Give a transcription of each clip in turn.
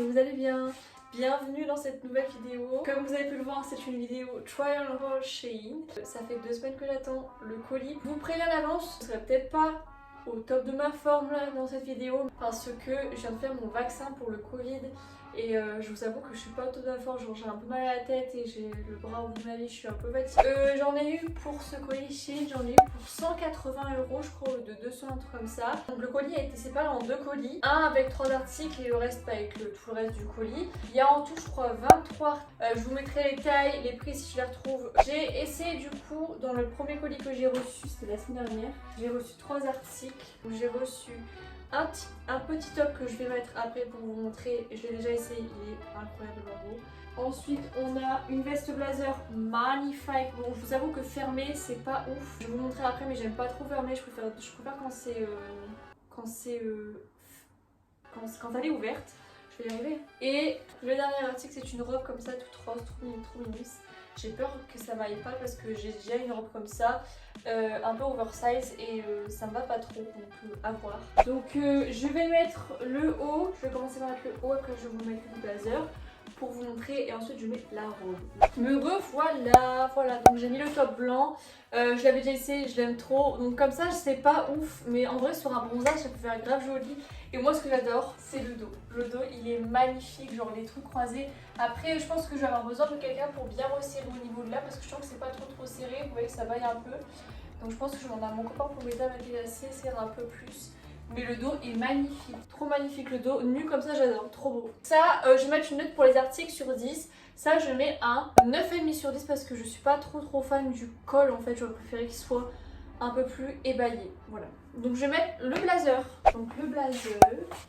que vous allez bien. Bienvenue dans cette nouvelle vidéo. Comme vous avez pu le voir, c'est une vidéo Trial Haul Shein. Ça fait 2 semaines que j'attends le colis. Je vous préviens à l'avance, je serai peut-être pas au top de ma forme là dans cette vidéo parce que je viens de faire mon vaccin pour le Covid et je vous avoue que je suis pas au top de ma forme, genre j'ai un peu mal à la tête et j'ai le bras au bout de ma vie, je suis un peu fatiguée. J'en ai eu pour ce colis Shein, j'en ai eu pour 180 € je crois, ou de 200, un truc comme ça. Donc le colis a été séparé en 2 colis, un avec 3 articles et le reste avec tout le reste du colis. Il y a en tout je crois 23, je vous mettrai les tailles, les prix si je les retrouve. J'ai essayé du coup dans le premier colis que j'ai reçu, c'était la semaine dernière, j'ai reçu 3 articles. J'ai reçu un petit top que je vais mettre après pour vous montrer. Je l'ai déjà essayé, il est incroyablement beau. Ensuite, on a une veste blazer magnifique. Bon, je vous avoue que fermée, c'est pas ouf. Je vais vous montrer après, mais j'aime pas trop fermée. Je préfère quand elle est ouverte. Je vais y arriver. Et le dernier article, c'est une robe comme ça, toute rose, trop mignonne. J'ai peur que ça m'aille pas parce que j'ai déjà une robe comme ça, un peu oversize et ça me va pas trop, donc à voir. Donc je vais mettre le haut, je vais commencer par mettre le haut, après je vais vous mettre le blazer pour vous montrer et ensuite je mets la robe. Me revoilà, voilà, donc j'ai mis le top blanc, je l'avais déjà essayé, je l'aime trop, donc comme ça c'est pas ouf, mais en vrai sur un bronzage ça peut faire grave joli. Et moi ce que j'adore c'est le dos. Le dos il est magnifique, genre les trucs croisés. Après je pense que je vais avoir besoin de quelqu'un pour bien resserrer au niveau de là parce que je sens que c'est pas trop serré, vous voyez que ça vaille un peu. Donc je pense que je vais demander à mon copain pour m'aider à mettre les lacets, serrer un peu plus. Mais le dos est magnifique, trop magnifique le dos, nu comme ça j'adore, trop beau. Ça je vais mettre une note pour les articles sur 10. Ça je mets un 9,5 sur 10 parce que je suis pas trop fan du col en fait, j'aurais préféré qu'il soit un peu plus ébaillé, voilà. Donc je vais mettre le blazer. Donc le blazer,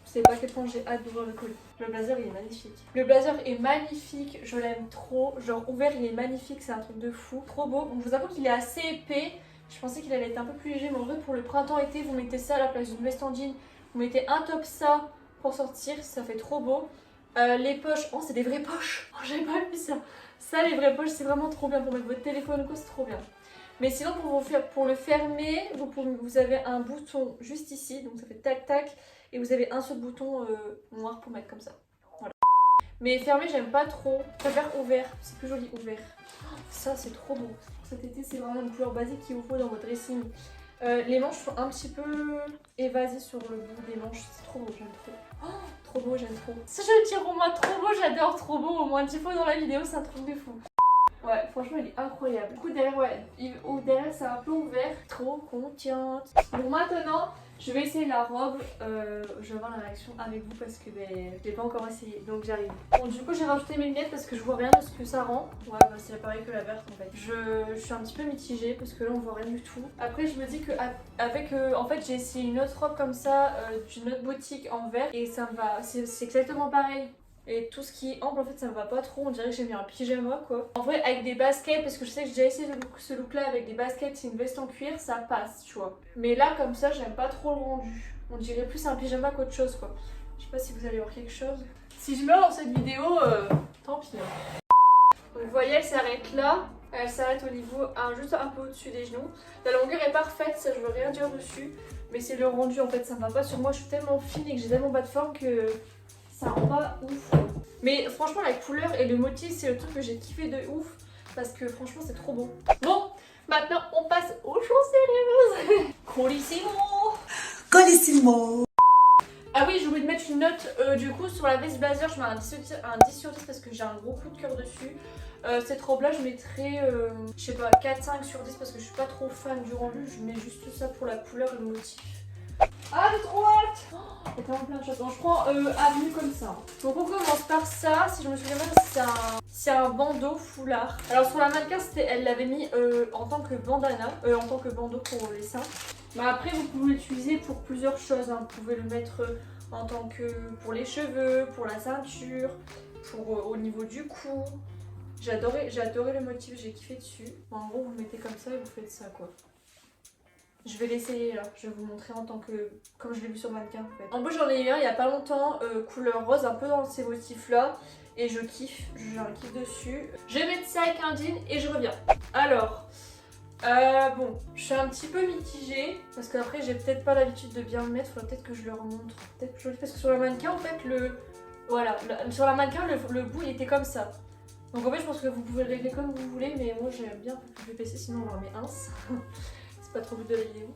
je sais pas à quel point j'ai hâte d'ouvrir le colis. Le blazer il est magnifique. Le blazer est magnifique, je l'aime trop. Genre ouvert il est magnifique, c'est un truc de fou. Trop beau. Donc je vous avoue qu'il est assez épais. Je pensais qu'il allait être un peu plus léger, mais en vrai pour le printemps-été, vous mettez ça à la place d'une veste en jean. Vous mettez un top ça pour sortir, ça fait trop beau. Les poches, oh c'est des vraies poches. Oh j'avais pas vu ça. Ça les vraies poches c'est vraiment trop bien pour mettre votre téléphone ou quoi, c'est trop bien. Mais sinon pour le fermer, vous avez un bouton juste ici, donc ça fait tac tac, et vous avez un seul bouton noir pour mettre comme ça. Voilà. Mais fermé j'aime pas trop, je préfère ouvert, c'est plus joli ouvert. Oh, ça c'est trop beau, cet été c'est vraiment une couleur basique qu'il vous faut dans votre dressing. Les manches sont un petit peu évasées sur le bout des manches, c'est trop beau, j'aime trop. Oh, trop beau, j'aime trop. Ça je le tire au moins trop beau, j'adore trop beau, au moins 10 fois dans la vidéo, c'est un truc de fou. Ouais, franchement, il est incroyable. Du coup, derrière, ouais, derrière, c'est un peu ouvert. Trop contente. Bon, maintenant, je vais essayer la robe. Je vais avoir la réaction avec vous parce que je l'ai pas encore essayé. Donc, j'arrive. Bon, du coup, j'ai rajouté mes lunettes parce que je vois rien de ce que ça rend. Ouais, bah, c'est pareil que la verte en fait. Je suis un petit peu mitigée parce que là, on voit rien du tout. Après, je me dis que avec. En fait, j'ai essayé une autre robe comme ça d'une autre boutique en vert et ça me va. C'est exactement pareil. Et tout ce qui est ample en fait ça me va pas trop, on dirait que j'ai mis un pyjama quoi. En vrai avec des baskets, parce que je sais que j'ai déjà essayé ce look là avec des baskets et une veste en cuir, ça passe tu vois. Mais là comme ça j'aime pas trop le rendu. On dirait plus un pyjama qu'autre chose quoi. Je sais pas si vous allez voir quelque chose. Si je meurs dans cette vidéo, tant pis. Donc vous voyez elle s'arrête là. Elle s'arrête au niveau juste un peu au-dessus des genoux. La longueur est parfaite, ça je veux rien dire dessus. Mais c'est le rendu en fait, ça me va pas sur moi. Je suis tellement fine et que j'ai tellement bas de forme que ça rend pas ouf. Mais franchement la couleur et le motif c'est le truc que j'ai kiffé de ouf. Parce que franchement c'est trop beau. Bon, maintenant on passe aux choses sérieuses. Colissimo. Colissimo. Ah oui, j'ai oublié de mettre une note du coup sur la veste blazer, je mets un 10 sur 10 parce que j'ai un gros coup de cœur dessus. Cette robe là je mettrais, je sais pas, 4-5 sur 10 parce que je suis pas trop fan du rendu. Je mets juste ça pour la couleur et le motif. Ah j'ai trop hâte. Oh, il y a tellement plein de choses. Donc je prends avenue comme ça. Donc on commence par ça, si je me souviens bien c'est un bandeau foulard. Alors sur la mannequin elle l'avait mis en tant que bandana, en tant que bandeau pour les seins. Mais après vous pouvez l'utiliser pour plusieurs choses, hein. Vous pouvez le mettre en tant que pour les cheveux, pour la ceinture, pour au niveau du cou. J'ai adoré le motif, j'ai kiffé dessus. Bon, en gros vous le mettez comme ça et vous faites ça quoi. Je vais l'essayer là, je vais vous montrer en tant que... comme je l'ai vu sur mannequin en fait. En plus j'en ai eu un il y a pas longtemps, couleur rose, un peu dans ces motifs là. Et je kiffe, j'ai un kiff dessus. Je vais mettre ça avec un jean et je reviens. Alors, bon, je suis un petit peu mitigée. Parce qu'après j'ai peut-être pas l'habitude de bien le mettre, faudrait peut-être que je le remontre. Peut-être plus joli parce que sur la mannequin en fait Voilà, sur la mannequin, le bout il était comme ça. Donc en fait, je pense que vous pouvez le régler comme vous voulez, mais moi j'aime bien un peu plus épaissé, sinon on en met un. C'est pas trop le but de la vidéo.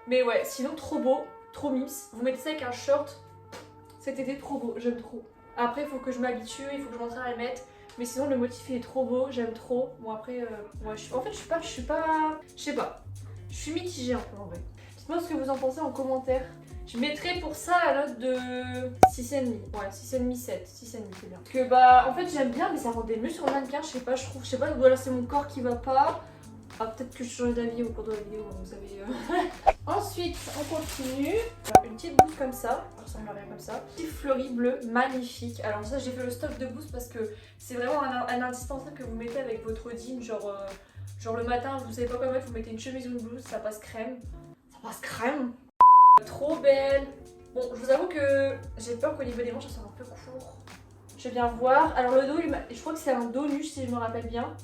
Mais ouais, sinon trop beau, trop mimes. Vous mettez ça avec un short, cet été trop beau, j'aime trop. Après, il faut que je m'habitue, il faut que je m'entraîne à le mettre. Mais sinon, le motif il est trop beau, j'aime trop. Bon, après, ouais, en fait, je sais pas, je sais pas. Je suis mitigée un peu en vrai. Dites-moi ce que vous en pensez en commentaire. Je mettrais pour ça la note de 6,5. Ouais, 6,5, 7. 6,5, c'est bien. Parce que bah, en fait, j'aime bien, mais ça rendait mieux sur le mannequin, je sais pas, je trouve. Je sais pas, ou alors c'est mon corps qui va pas. Ah, peut-être que je change d'avis au cours de la vidéo, vous savez. Ensuite, on continue. Une petite blouse comme ça. Ça ressemble à rien comme ça. Petit fleuri bleu, magnifique. Alors ça, j'ai fait le stock de blouse parce que c'est vraiment un indispensable que vous mettez avec votre jean. Genre le matin, vous savez pas quoi mettre, vous mettez une chemise ou une blouse, ça passe crème. Ça passe crème. Trop belle. Bon, je vous avoue que j'ai peur qu'au niveau des manches, ça soit un peu court. Je viens voir. Alors le dos, je crois que c'est un dos nu si je me rappelle bien.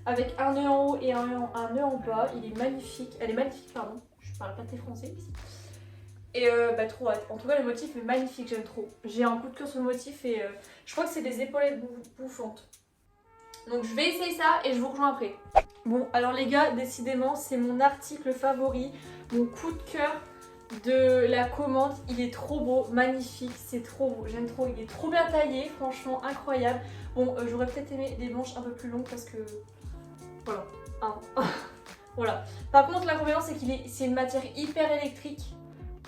Avec un nœud en haut et un nœud en bas. Il est magnifique. Elle est magnifique, pardon. Je parle pas très français ici. Et bah trop hâte. En tout cas, le motif est magnifique, j'aime trop. J'ai un coup de cœur sur le motif et je crois que c'est des épaulettes bouffantes. Donc je vais essayer ça et je vous rejoins après. Bon, alors les gars, décidément, c'est mon article favori. Mon coup de cœur de la commande. Il est trop beau, magnifique, c'est trop beau. J'aime trop, il est trop bien taillé, franchement, incroyable. Bon, j'aurais peut-être aimé des manches un peu plus longues parce que... Voilà. Voilà. Par contre, l'inconvénient, c'est c'est une matière hyper électrique.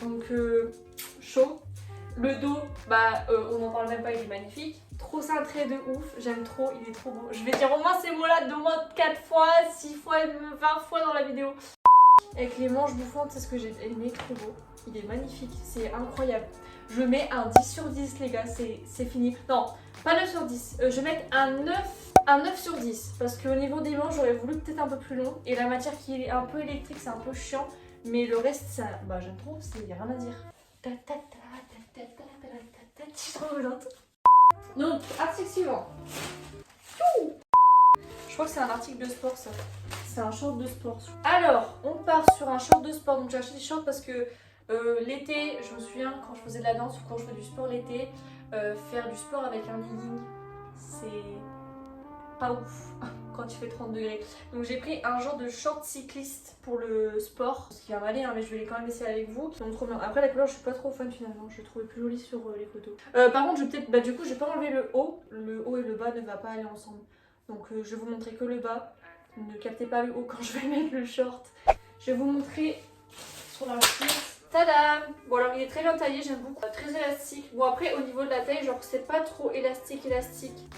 Donc, chaud. Le dos, bah, on n'en parle même pas, il est magnifique. Trop cintré de ouf, j'aime trop, il est trop beau. Je vais dire au moins ces mots-là d'au moins 4 fois, 6 fois, 20 fois dans la vidéo. Avec les manches bouffantes, c'est ce que j'ai aimé, trop beau. Il est magnifique, c'est incroyable. Je mets un 10 sur 10, les gars, c'est fini. Non, pas 9 sur 10, je vais mettre un 9 sur 10. Parce qu'au niveau des manches, j'aurais voulu peut-être un peu plus long. Et la matière qui est un peu électrique, c'est un peu chiant. Mais le reste, ça, bah, j'aime trop, il n'y a rien à dire. Je suis trop violente. Donc, article suivant. Je crois que c'est un article de sport, ça. C'est un short de sport. Alors, on part sur un short de sport. Donc, j'ai acheté des shorts parce que l'été, je me souviens, quand je faisais de la danse ou quand je faisais du sport l'été, faire du sport avec un legging, c'est pas ouf quand il fait 30 degrés. Donc j'ai pris un genre de short cycliste pour le sport, ce qui va m'aller, hein, mais je vais quand même essayer avec vous. Donc trop bien. Après la couleur, je suis pas trop fan finalement, je l'ai trouvé plus jolie sur les photos. Par contre, je vais peut-être, bah du coup, je vais pas enlever le haut et le bas ne va pas aller ensemble. Donc je vais vous montrer que le bas. Ne captez pas le haut quand je vais mettre le short. Je vais vous montrer sur la chemise. Tadam! Bon alors il est très bien taillé, j'aime beaucoup. Très élastique. Bon après au niveau de la taille, genre c'est pas trop élastique.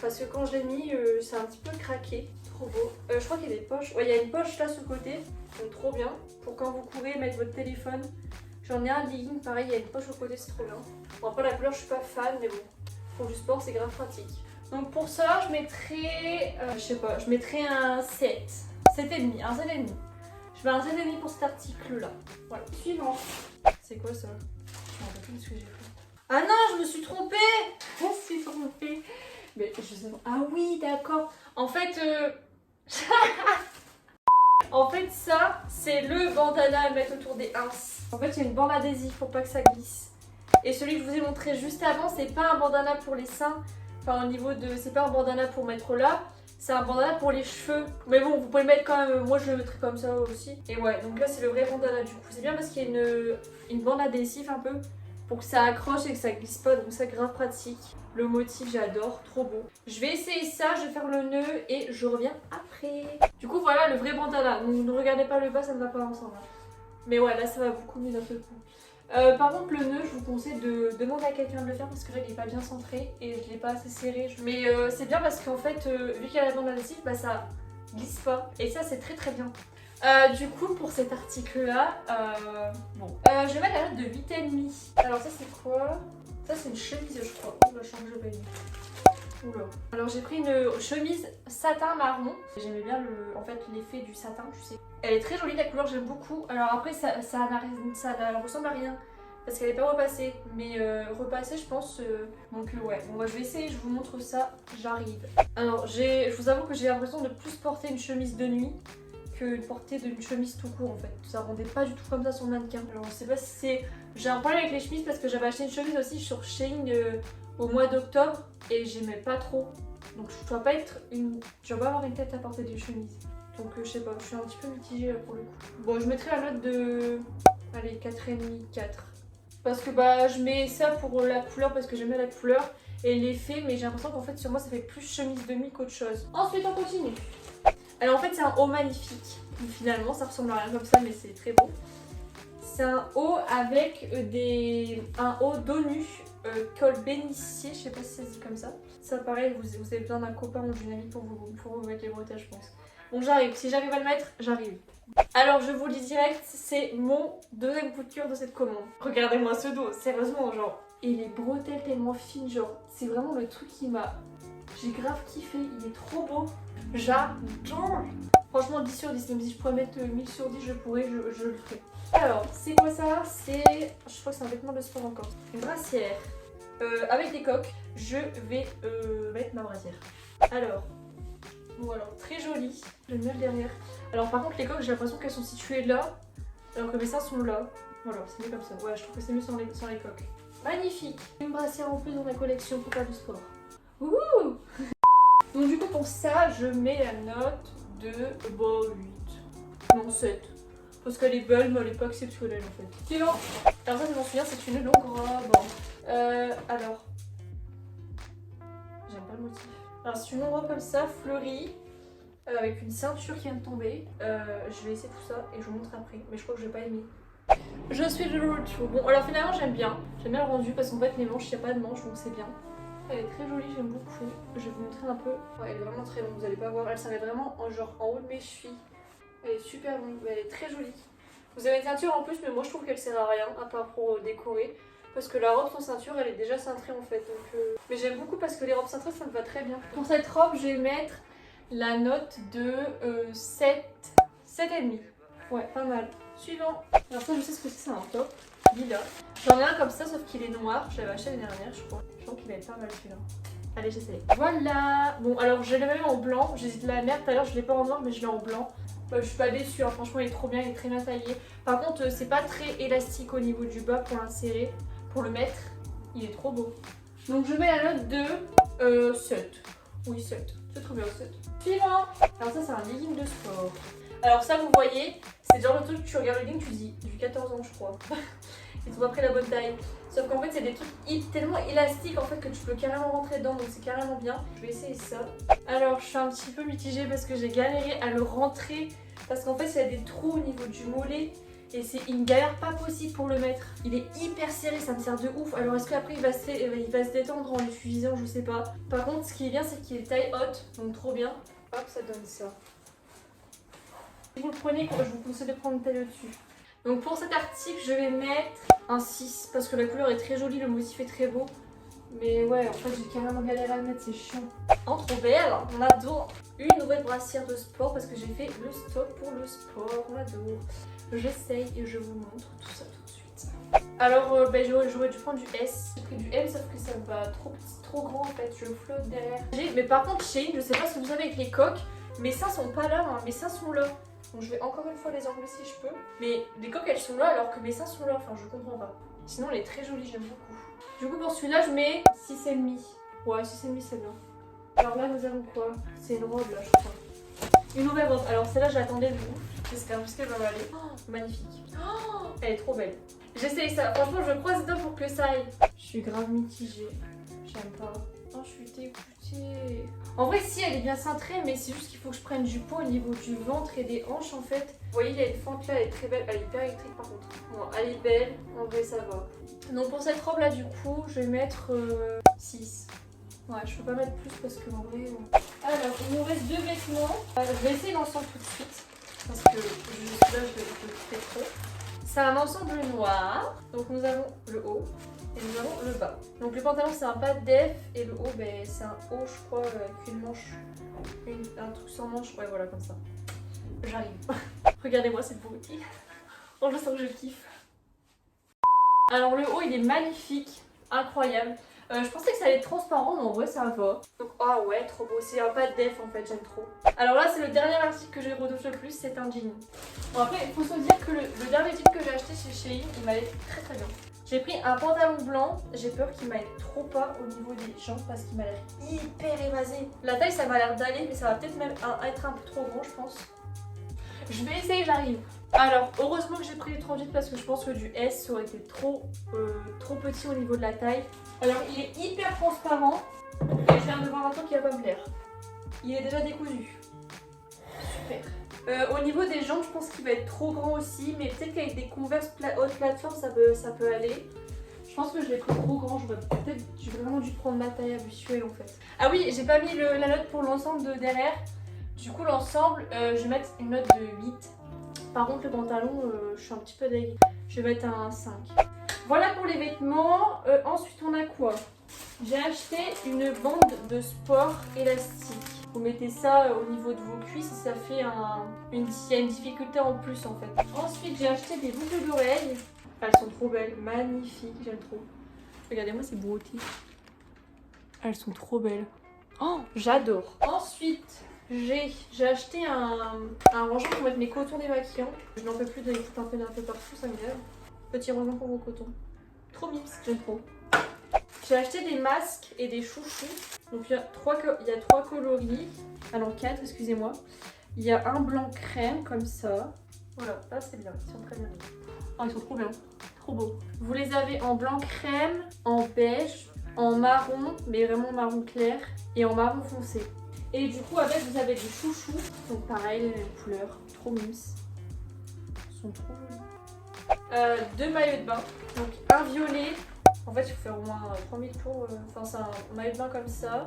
Parce que quand je l'ai mis, c'est un petit peu craqué. Trop beau. Je crois qu'il y a des poches. Ouais, il y a une poche là sur le côté. Donc trop bien. Pour quand vous courez, mettre votre téléphone. J'en ai un legging, pareil, il y a une poche au côté, c'est trop bien. Bon après la couleur je suis pas fan, mais bon. Pour du sport c'est grave pratique. Donc pour ça je mettrais, je sais pas, je mettrais un 7. 7,5, un 7,5. Je mets un 7,5 pour cet article là. Voilà. Suivant. C'est quoi ça? Je me rappelle plus de ce que j'ai fait. Ah non, je me suis trompée! Je me suis trompée. Mais je sais pas. Ah oui, d'accord. En fait, en fait, ça, c'est le bandana à mettre autour des inces. En fait, il y a une bande adhésive pour pas que ça glisse. Et celui que je vous ai montré juste avant, c'est pas un bandana pour les seins. Enfin, au niveau de. C'est pas un bandana pour mettre là. C'est un bandana pour les cheveux. Mais bon, vous pouvez le mettre quand même. Moi, je le mettrai comme ça aussi. Et ouais, donc là, c'est le vrai bandana du coup. C'est bien parce qu'il y a une bande adhésive un peu pour que ça accroche et que ça glisse pas. Donc, c'est grave pratique. Le motif, j'adore. Trop beau. Je vais essayer ça. Je vais faire le nœud et je reviens après. Du coup, voilà le vrai bandana. Donc, ne regardez pas le bas, ça ne va pas ensemble. Mais ouais, là, ça va beaucoup mieux d'un seul coup. Par contre, le nœud, je vous conseille de demander à quelqu'un de le faire parce que là, il est pas bien centré et je l'ai pas assez serré. Mais c'est bien parce qu'en fait, vu qu'il y a la bande adhésive, bah ça glisse pas. Et ça, c'est très très bien. Du coup, pour cet article-là, je vais mettre la note de 8,5. Alors ça, c'est quoi? Ça, c'est une chemise, je crois. Oh, la chambre, je vais mettre. Oula. Alors j'ai pris une chemise satin marron. J'aimais bien en fait l'effet du satin, tu sais. Elle est très jolie, la couleur j'aime beaucoup. Alors après ça ne ressemble à rien parce qu'elle n'est pas repassée. Mais repassée je pense. Donc ouais, bon, moi je vais essayer, je vous montre ça, j'arrive. Alors je vous avoue que j'ai l'impression de plus porter une chemise de nuit que porter d'une chemise tout court en fait. Ça rendait pas du tout comme ça sur le mannequin. Alors je sais pas si c'est... J'ai un problème avec les chemises parce que j'avais acheté une chemise aussi sur Shein au mois d'octobre et j'aimais pas trop. Donc je dois pas avoir une tête à porter des chemises. Donc je sais pas, je suis un petit peu mitigée là pour le coup. Bon, je mettrai la note de... Allez, 4,5, 4. Parce que bah je mets ça pour la couleur parce que j'aime bien la couleur et l'effet, mais j'ai l'impression qu'en fait sur moi ça fait plus chemise de nuit qu'autre chose. Ensuite on continue. Alors en fait c'est un haut magnifique. Finalement ça ressemble à rien comme ça mais c'est très beau. C'est un haut avec un haut dos nu, col bénissier, je sais pas si ça se dit comme ça. Ça pareil, vous avez besoin d'un copain ou d'une amie pour vous mettre les bretelles je pense. Bon j'arrive, si j'arrive à le mettre, j'arrive. Alors je vous le dis direct, c'est mon deuxième coup de cœur de cette commande. Regardez-moi ce dos, sérieusement genre. Et les bretelles tellement fines, genre c'est vraiment le truc qui m'a... J'ai grave kiffé, il est trop beau. J'adore. Franchement 10 sur 10, même si je pourrais mettre 1000 sur 10, je le ferais. Alors, c'est quoi ça? C'est... Je crois que c'est un vêtement de sport encore. Une brassière avec des coques. Je vais mettre ma brassière. Alors, bon alors, très jolie. J'aime bien le derrière. Alors par contre les coques, j'ai l'impression qu'elles sont situées là, alors que mes seins sont là. Voilà, c'est mieux comme ça. Ouais, je trouve que c'est mieux sans les coques. Magnifique. Une brassière en plus dans ma collection pour faire du sport. Ouh. Donc du coup pour ça, je mets la note de 8. Non, 7. Parce qu'elle est belle, mais elle est pas exceptionnelle en fait. Suivant. Alors ça, je m'en souviens, c'est une longue robe. Alors... J'aime pas le motif. Alors c'est une longue robe comme ça, fleurie, avec une ceinture qui vient de tomber. Je vais essayer tout ça et je vous montre après. Mais je crois que je vais pas aimer. Je suis de retour. Bon, alors finalement j'aime bien. J'aime bien le rendu parce qu'en fait les manches, il n'y a pas de manches donc c'est bien. Elle est très jolie, j'aime beaucoup. Je vais vous montrer un peu. Ouais, elle est vraiment très longue, vous allez pas voir. Elle s'arrête vraiment en haut de mes chevilles. Elle est super longue, elle est très jolie. Vous avez une ceinture en plus, mais moi je trouve qu'elle sert à rien, à part pour décorer. Parce que la robe sans ceinture, elle est déjà cintrée en fait. Donc, mais j'aime beaucoup parce que les robes cintrées, ça me va très bien. Pour cette robe, je vais mettre la note de 7,5. Ouais, pas mal. Suivant. Alors ça, je sais ce que c'est un top. Lila. J'en ai un comme ça, sauf qu'il est noir. Je l'avais acheté l'année dernière, je crois. Je pense qu'il va être pas mal celui-là. Allez, j'essaie. Voilà. Bon, alors je l'ai même en blanc. J'hésite la merde. Tout à l'heure, je l'ai pas en noir, mais je l'ai en blanc. Je suis pas déçue. Hein. Franchement, il est trop bien. Il est très bien taillé. Par contre, c'est pas très élastique au niveau du bas pour l'insérer. Pour le mettre. Il est trop beau. Donc, je mets la note de 7. Oui, 7. C'est trop bien, 7. Suivant. Alors, ça, c'est un legging de sport. Alors, ça, vous voyez, c'est le genre de truc que tu regardes le legging, tu dis, depuis 14 ans, je crois. Ils ont pas pris la bonne taille. Sauf qu'en fait c'est des trucs tellement élastiques en fait que tu peux carrément rentrer dedans, donc c'est carrément bien. Je vais essayer ça. Alors je suis un petit peu mitigée parce que j'ai galéré à le rentrer. Parce qu'en fait il y a des trous au niveau du mollet. Et c'est une galère pas possible pour le mettre. Il est hyper serré, ça me sert de ouf. Alors est-ce qu'après il va se détendre en l'utilisant, je sais pas. Par contre ce qui est bien c'est qu'il est taille haute, donc trop bien. Hop, ça donne ça. Si vous le prenez, je vous conseille de prendre une taille au-dessus. Donc pour cet article, je vais mettre un 6 parce que la couleur est très jolie, le motif est très beau. Mais ouais, en fait, j'ai carrément galéré à le mettre, c'est chiant. En trop belle, on adore une nouvelle brassière de sport parce que j'ai fait le stock pour le sport, on adore. J'essaye et je vous montre tout ça tout de suite. Alors, j'aurais dû prendre du S. J'ai pris du M, sauf que ça me va trop grand en fait, je flotte derrière. Mais par contre, Shein, je sais pas ce que vous savez avec les coques, mes seins sont pas là, hein, mes seins sont là. Donc je vais encore une fois les enlever si je peux. Mais les coques elles sont là alors que mes seins sont là, enfin je comprends pas. Sinon elle est très jolie, j'aime beaucoup. Du coup pour celui-là je mets 6,5. Ouais 6,5 c'est bien. Alors là nous avons quoi? C'est une robe là je crois. Une nouvelle robe. Alors celle-là je l'attendais de ouf. J'espère juste qu'elle va m'aller. Oh, magnifique. Oh, elle est trop belle. J'essaye ça. Franchement je croise les doigts pour que ça aille. Je suis grave mitigée. J'aime pas. Oh, je suis dégoûtée. En vrai, si, elle est bien cintrée, mais c'est juste qu'il faut que je prenne du poids au niveau du ventre et des hanches en fait. Vous voyez, il y a une fente là, elle est très belle. Elle est hyper électrique par contre. Bon, elle est belle, en vrai, ça va. Donc pour cette robe là, du coup, je vais mettre 6. Ouais, je peux pas mettre plus parce que en vrai. Alors, il nous reste 2 vêtements. Je vais essayer l'ensemble tout de suite. Parce que là, je le fais trop. C'est un ensemble noir. Donc nous avons le haut. Et nous avons le bas. Donc le pantalon c'est un bas def et le haut ben, c'est un haut je crois avec une manche, un truc sans manche, ouais voilà comme ça. J'arrive. Regardez-moi cette beauté. Oh je sens que je kiffe. Alors le haut il est magnifique, incroyable. Je pensais que ça allait être transparent mais en vrai ça va. Donc ah ouais trop beau, c'est un bas def en fait, j'aime trop. Alors là c'est le dernier article que j'ai retouché le plus, c'est un jean. Bon après il faut se dire que le dernier jean que j'ai acheté chez Shein il m'allait très très bien. J'ai pris un pantalon blanc, j'ai peur qu'il m'aille trop pas au niveau des jambes parce qu'il m'a l'air hyper évasé. La taille ça m'a l'air d'aller mais ça va peut-être même être un peu trop grand je pense. Je vais essayer, j'arrive. Alors heureusement que j'ai pris du 38 parce que je pense que du S ça aurait été trop petit au niveau de la taille. Alors il est hyper transparent et je viens de voir un truc qui va pas me plaire. Il est déjà décousu. Super. Au niveau des jambes, je pense qu'il va être trop grand aussi, mais peut-être qu'avec des Converse haute plateforme, ça peut aller. Je pense que je l'ai pris trop grand, j'ai vraiment dû prendre ma taille habituelle en fait. Ah oui, j'ai pas mis la note pour l'ensemble de derrière. Du coup, l'ensemble, je vais mettre une note de 8. Par contre, le pantalon, je suis un petit peu dégueu. Je vais mettre un 5. Voilà pour les vêtements. Ensuite, on a quoi? J'ai acheté une bande de sport élastique. Vous mettez ça au niveau de vos cuisses et ça fait il y a une difficulté en plus en fait. Ensuite j'ai acheté des boucles d'oreilles. Elles sont trop belles, magnifiques, j'aime trop. Regardez-moi ces beautés. Elles sont trop belles. Oh, j'adore. Ensuite j'ai acheté un rangement pour mettre mes cotons démaquillants. Je n'en peux plus de les foutre un peu partout, ça m'énerve. Petit rangement pour vos cotons. Trop mimes, j'aime trop. J'ai acheté des masques et des chouchous. Donc il y a 3 coloris. Ah non, 4, excusez-moi. Il y a un blanc crème comme ça. Voilà, là c'est bien, ils sont très bien. Oh, ils sont trop bien, trop beaux. Vous les avez en blanc crème, en beige, en marron, mais vraiment marron clair, et en marron foncé. Et du coup avec vous avez des chouchous. Donc pareil, les mêmes couleurs, trop mimes. Ils sont trop jolis. 2 maillots de bain. Donc un violet. En fait, il faut faire au moins 3000 tours. Enfin, c'est un maillot de bain comme ça.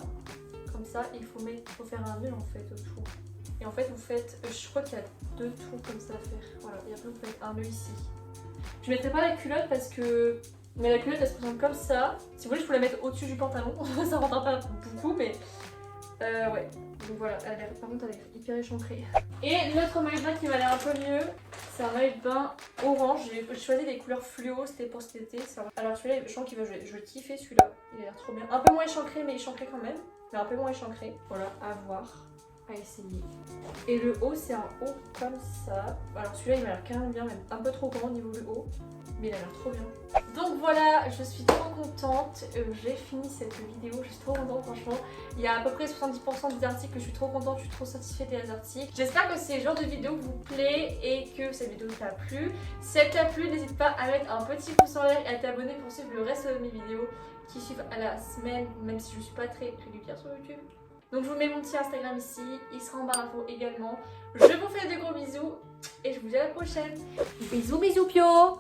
Comme ça, il faut faire un nœud en fait autour. Et en fait, vous faites. Je crois qu'il y a 2 tours comme ça à faire. Voilà, et après, vous faites un nœud ici. Je mettrai pas la culotte parce que. Mais la culotte elle se présente comme ça. Si vous voulez, je peux la mettre au-dessus du pantalon. Ça rentrera pas beaucoup, mais. Ouais. Donc voilà, par contre, elle est hyper échancrée. Et l'autre maillot de bain qui m'a l'air un peu mieux, c'est un maillot de bain orange. J'ai choisi des couleurs fluo, c'était pour cet été. Alors celui-là, je pense qu'il va jouer. Je vais kiffer celui-là. Il a l'air trop bien. Un peu moins échancré, mais échancré quand même. Mais un peu moins échancré. Voilà, à voir, à essayer. Et le haut, c'est un haut comme ça. Alors celui-là, il m'a l'air carrément bien, même un peu trop grand au niveau du haut. Mais il a l'air trop bien. Donc voilà, je suis trop contente. J'ai fini cette vidéo, je suis trop contente franchement. Il y a à peu près 70% des articles que je suis trop contente, je suis trop satisfaite des articles. J'espère que c'est le genre de vidéo vous plaît et que cette vidéo t'a plu. Si elle t'a plu, n'hésite pas à mettre un petit pouce en l'air et à t'abonner pour suivre le reste de mes vidéos qui suivent à la semaine, même si je suis pas très régulière sur YouTube. Donc je vous mets mon petit Instagram ici, il sera en barre d'infos également. Je vous fais de gros bisous et je vous dis à la prochaine. Bisous bisous pio.